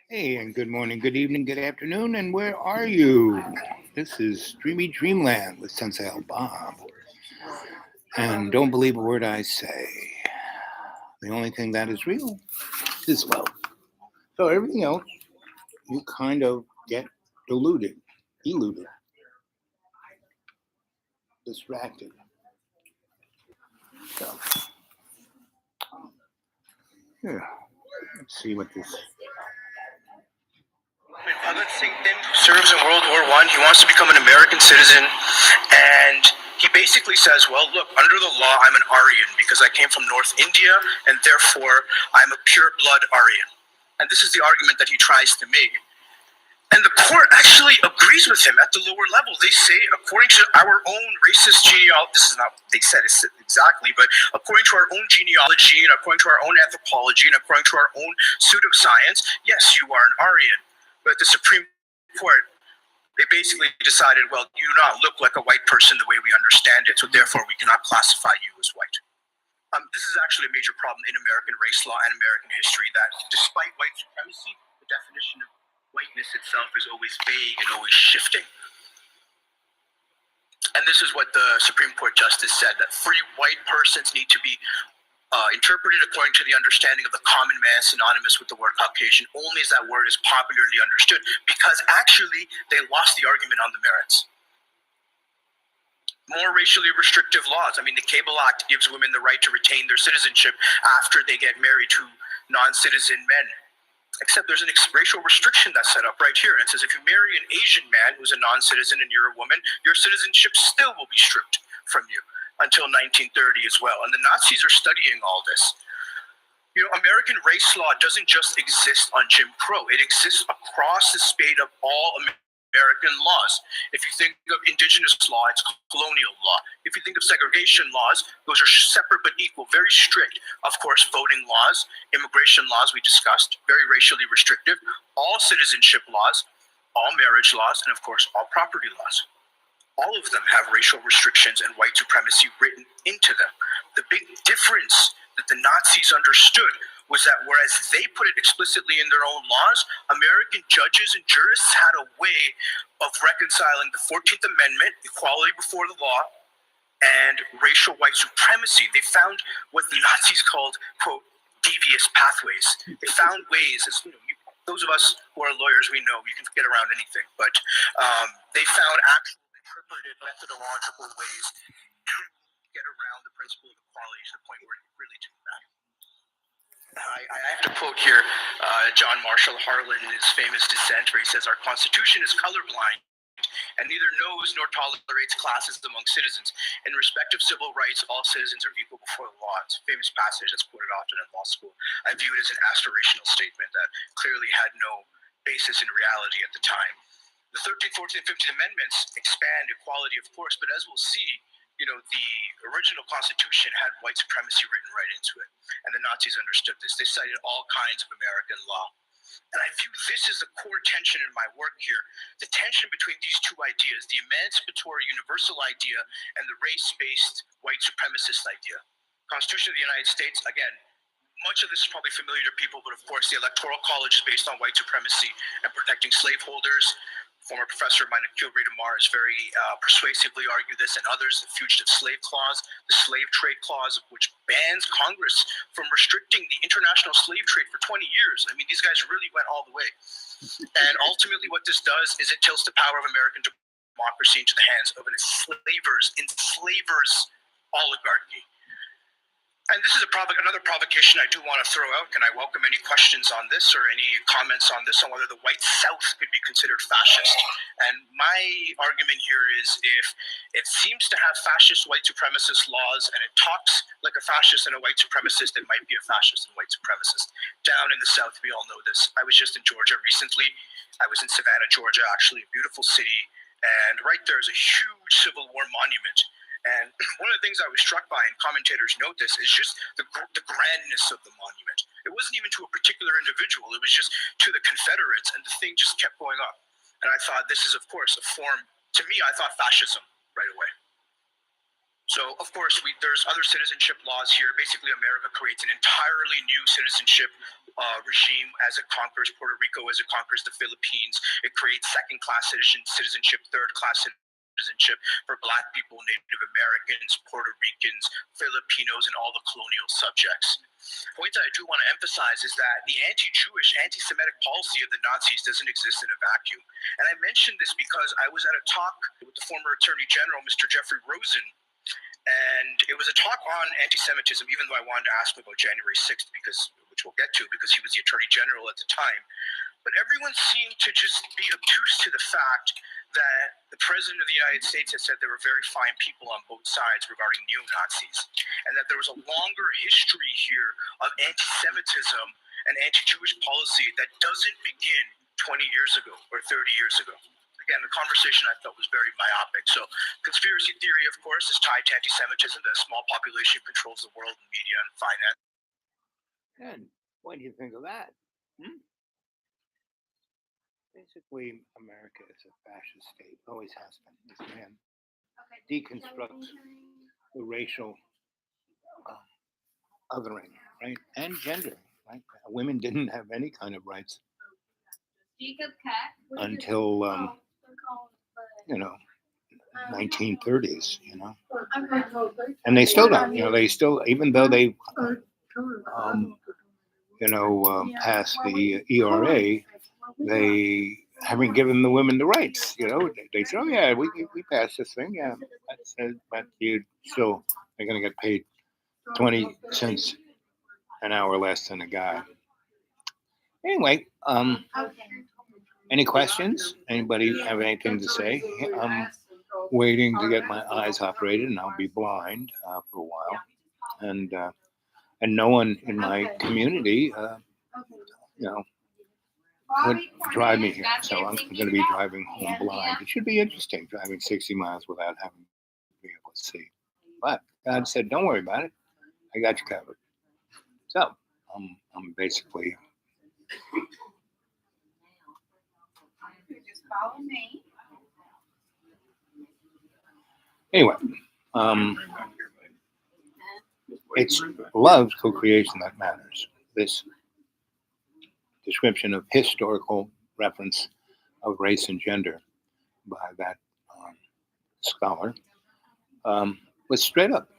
Hey, and good morning, good evening, good afternoon, and where are you? This is Dreamy Dreamland with Sensei Bob. And don't believe a word I say. The only thing that is real is love. So everything else, you kind of get deluded, eluded, distracted. So, yeah, let's see what this. Bhagat Singh then serves in World War I. He wants to become an American citizen, and he basically says, well, look, under the law, I'm an Aryan because I came from North India, and therefore I'm a pure blood Aryan. And this is the argument that he tries to make. And the court actually agrees with him at the lower level. They say, according to our own racist genealogy, this is not what they said exactly, but according to our own genealogy and according to our own anthropology and according to our own pseudoscience, yes, you are an Aryan. But the Supreme Court, they basically decided, well, you do not look like a white person the way we understand it, so therefore we cannot classify you as white. This is actually a major problem in American race law and American history, that despite white supremacy, the definition of whiteness itself is always vague and always shifting. And this is what the Supreme Court justice said, that free white persons need to be interpreted according to the understanding of the common man synonymous with the word Caucasian, only as that word is popularly understood, because actually they lost the argument on the merits. More racially restrictive laws. I mean, the Cable Act gives women the right to retain their citizenship after they get married to non-citizen men. Except there's an racial restriction that's set up right here. And it says if you marry an Asian man who's a non-citizen and you're a woman, your citizenship still will be stripped from you until 1930 as well. And the Nazis are studying all this. You know, American race law doesn't just exist on Jim Crow. It exists across the spade of all American laws. If you think of indigenous law, it's colonial law. If you think of segregation laws, those are separate but equal, very strict. Of course, voting laws, immigration laws we discussed, very racially restrictive. All citizenship laws, all marriage laws, and of course, all property laws. All of them have racial restrictions and white supremacy written into them. The big difference that the Nazis understood was that whereas they put it explicitly in their own laws, American judges and jurists had a way of reconciling the 14th Amendment, equality before the law, and racial white supremacy. They found what the Nazis called, quote, devious pathways. They found ways, as you know, those of us who are lawyers, we know you can get around anything, but they found actual interpreted methodological ways to get around the principle of equality to the point where it really didn't matter. I have to quote here John Marshall Harlan in his famous dissent where he says, our Constitution is colorblind and neither knows nor tolerates classes among citizens. In respect of civil rights, all citizens are equal before the law. It's a famous passage that's quoted often in law school. I view it as an aspirational statement that clearly had no basis in reality at the time. The 13th, 14th, and 15th Amendments expand equality, of course, but as we'll see, you know, the original Constitution had white supremacy written right into it. And the Nazis understood this. They cited all kinds of American law. And I view this as the core tension in my work here. The tension between these two ideas, the emancipatory universal idea and the race-based white supremacist idea. Constitution of the United States, again, much of this is probably familiar to people, but of course the Electoral College is based on white supremacy and protecting slaveholders. Former professor of mine, Akil Reed-Amar, has very persuasively argued this, and others, the Fugitive Slave Clause, the Slave Trade Clause, which bans Congress from restricting the international slave trade for 20 years. I mean, these guys really went all the way. And ultimately what this does is it tilts the power of American democracy into the hands of an enslavers oligarchy. And this is another provocation I do want to throw out, and I welcome any questions on this or any comments on this on whether the white South could be considered fascist. And my argument here is if it seems to have fascist white supremacist laws and it talks like a fascist and a white supremacist, it might be a fascist and white supremacist. Down in the South, we all know this. I was just in Georgia recently. I was in Savannah, Georgia, actually, a beautiful city. And right there is a huge Civil War monument. And one of the things I was struck by, and commentators note this, is just the grandness of the monument. It wasn't even to a particular individual. It was just to the Confederates, and the thing just kept going up. And I thought this is, of course, a form, to me, I thought fascism right away. So, of course, there's other citizenship laws here. Basically, America creates an entirely new citizenship regime as it conquers Puerto Rico, as it conquers the Philippines. It creates second-class citizenship, third-class citizenship for Black people, Native Americans, Puerto Ricans, Filipinos, and all the colonial subjects. The point that I do want to emphasize is that the anti-Jewish, anti-Semitic policy of the Nazis doesn't exist in a vacuum. And I mentioned this because I was at a talk with the former Attorney General, Mr. Jeffrey Rosen, and it was a talk on anti-Semitism, even though I wanted to ask him about January 6th, which we'll get to, because he was the Attorney General at the time. But everyone seemed to just be obtuse to the fact that the President of the United States had said there were very fine people on both sides regarding neo-Nazis, and that there was a longer history here of anti-Semitism and anti-Jewish policy that doesn't begin 20 years ago or 30 years ago. Again, the conversation I felt was very myopic. So conspiracy theory, of course, is tied to anti-Semitism, that a small population controls the world in media and finance. And what do you think of that? Basically, America is a fascist state, always has been. This man deconstructs the racial othering, right? And gender, right? Women didn't have any kind of rights until, 1930s, and they still don't, they still, even though they, passed the ERA, they haven't given the women the rights, they say, oh yeah, we passed this thing, yeah, but you still, they're going to get paid 20 cents an hour less than a guy. Anyway, any questions? Anybody have anything to say? I'm waiting to get my eyes operated, and I'll be blind for a while. And no one in my community, would drive me here. So I'm going to be driving home blind. It should be interesting, driving 60 miles without having to be able to see. But God said, don't worry about it. I got you covered. So I'm basically... Just follow me. Anyway, it's love co-creation that matters. This description of historical reference of race and gender by that scholar was straight up.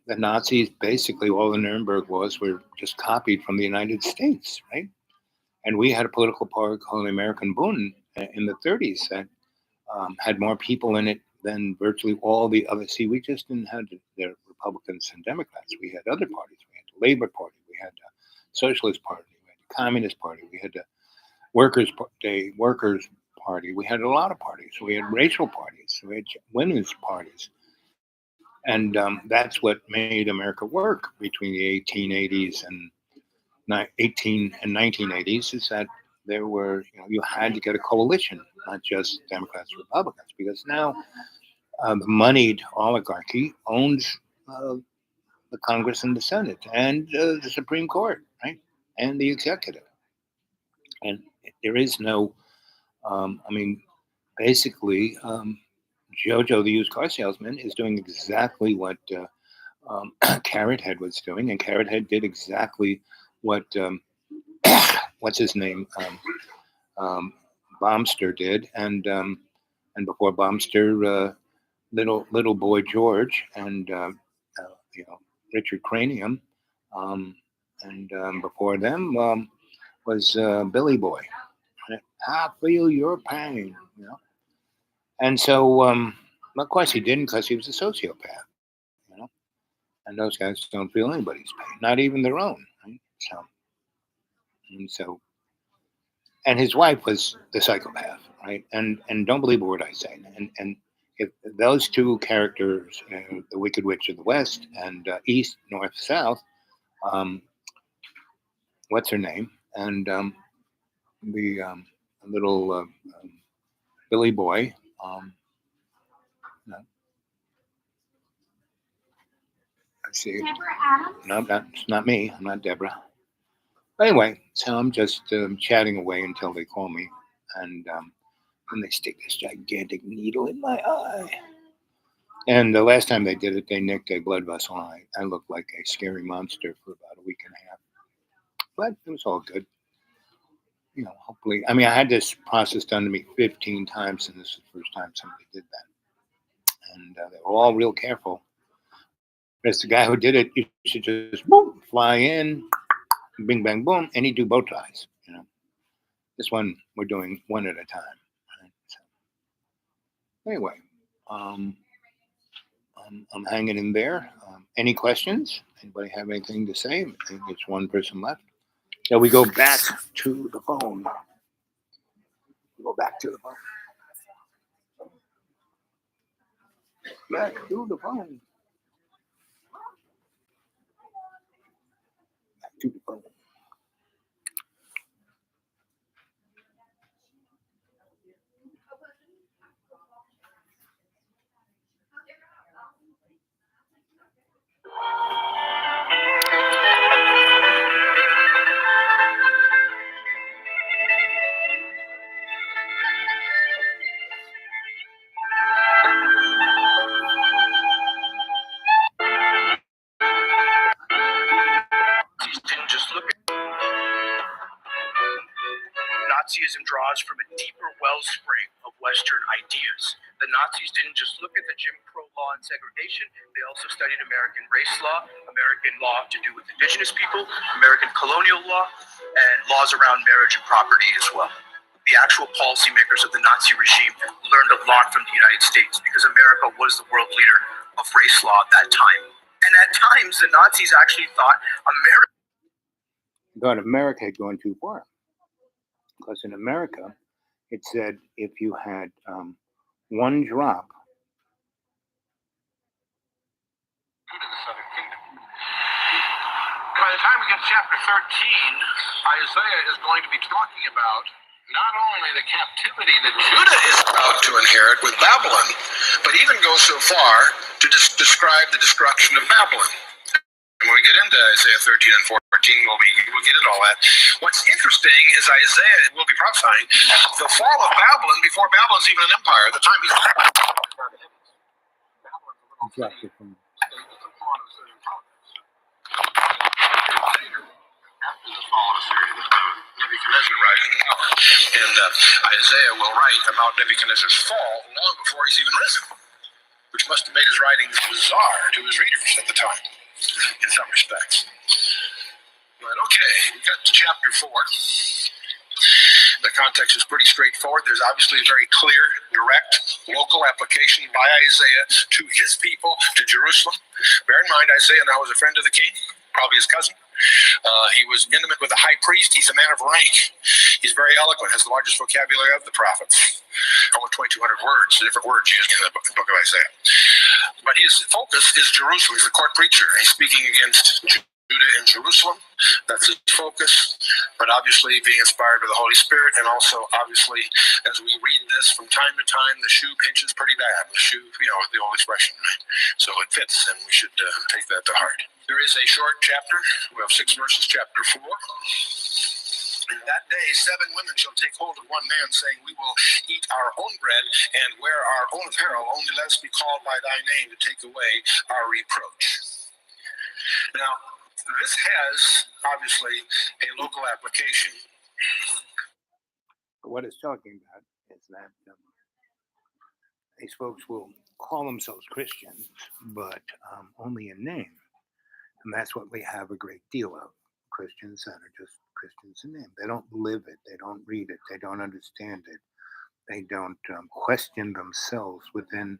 The Nazis, basically all the Nuremberg laws were just copied from the United States, right? And we had a political party called the American Bund in the 30s that had more people in it than virtually all the other. See, we just didn't have the Republicans and Democrats. We had other parties. We had the Labor Party. We had the Socialist Party. We had the Communist Party. We had the Workers' Party. We had a lot of parties. We had racial parties. We had women's parties. And that's what made America work between the 1880s and 1980s, is that there were, you had to get a coalition, not just Democrats and Republicans, because now the moneyed oligarchy owns the Congress and the Senate and the Supreme Court, right? And the executive. And there is no, basically, Jojo, the used car salesman, is doing exactly what Carrot Head was doing, and Carrot Head did exactly what what's his name, Baumster did, and before Baumster, little boy George, and Richard Cranium, and before them was Billy Boy. I feel your pain, And so, of course, he didn't, because he was a sociopath, And those guys don't feel anybody's pain, not even their own. Right? And his wife was the psychopath, right? And don't believe a word I say. And if those two characters, the Wicked Witch of the West and East, North, South, what's her name? And the little Billy Boy. Let's see. No, it's not me. I'm not Deborah. Anyway, so I'm just chatting away until they call me, and they stick this gigantic needle in my eye. And the last time they did it, they nicked a blood vessel, and I looked like a scary monster for about a week and a half. but it was all good. Hopefully, I mean, I had this process done to me 15 times, and this is the first time somebody did that. And they were all real careful. As the guy who did it, you should just boom, fly in, bing, bang, boom, and he'd do bow ties. This one, we're doing one at a time. Right? So, anyway, I'm hanging in there. Any questions? Anybody have anything to say? I think it's one person left. So we go back to the phone. Go back to the phone. Back to the phone. Back to the phone. Didn't just look at Nazism draws from a deeper wellspring of Western ideas. The Nazis didn't just look at the Jim Crow law and segregation, they also studied American race law, American law to do with indigenous people, American colonial law, and laws around marriage and property as well. The actual policymakers of the Nazi regime learned a lot from the United States because America was the world leader of race law at that time. And at times, the Nazis actually thought America had gone too far. Because in America, it said if you had one drop. To the southern kingdom. By the time we get to chapter 13, Isaiah is going to be talking about not only the captivity that Judah is about to inherit with Babylon, but even goes so far to describe the destruction of Babylon. And when we get into Isaiah 13 and 14, we'll get into all that. What's interesting is Isaiah will be prophesying the fall of Babylon before Babylon's even an empire. At the time he's Exactly. after the fall of Assyria, Nebuchadnezzar rising to power. And Isaiah will write about Nebuchadnezzar's fall long before he's even risen, which must have made his writings bizarre to his readers at the time, in some respects. But okay, we got to chapter 4. The context is pretty straightforward. There's obviously a very clear, direct, local application by Isaiah to his people, to Jerusalem. Bear in mind, Isaiah now was a friend of the king, probably his cousin. He was intimate with the high priest. He's a man of rank. He's very eloquent, has the largest vocabulary of the prophets. Over 2,200 words, different words used in the book of Isaiah. But his focus is Jerusalem. He's a court preacher. He's speaking against Judah and Jerusalem. That's his focus. But obviously being inspired by the Holy Spirit, and also obviously as we read this from time to time, the shoe pinches pretty bad. The shoe, the old expression, right? So it fits, and we should take that to heart. There is a short chapter. We have 6 verses, chapter 4. In that day, 7 women shall take hold of one man, saying, we will eat our own bread and wear our own apparel, only let us be called by thy name to take away our reproach. Now, this has, obviously, a local application. What it's talking about is that these folks will call themselves Christians, but only in name. And that's what we have a great deal of. Christians that are just Christians in name. They don't live it. They don't read it. They don't understand it. They don't question themselves within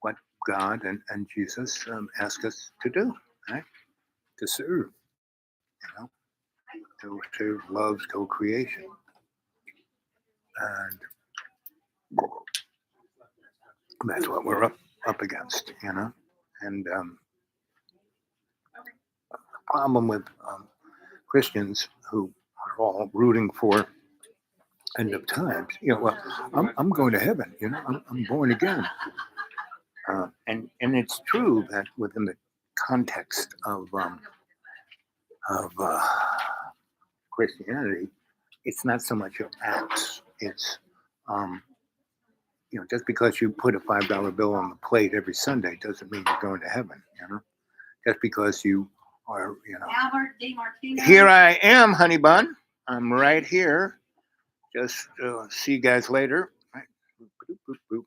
what God and Jesus ask us to do, right? To serve, to serve love's co-creation. And that's what we're up against, And the problem with Christians who are all rooting for end of times, I'm going to heaven, I'm born again. And it's true that within the context of Christianity, it's not so much of acts. It's just because you put a $5 bill on the plate every Sunday doesn't mean you're going to heaven. Just because you or, you know. Albert DiMartino. Here I am, honey bun. I'm right here. Just see you guys later. Right. Boop, boop, boop, boop.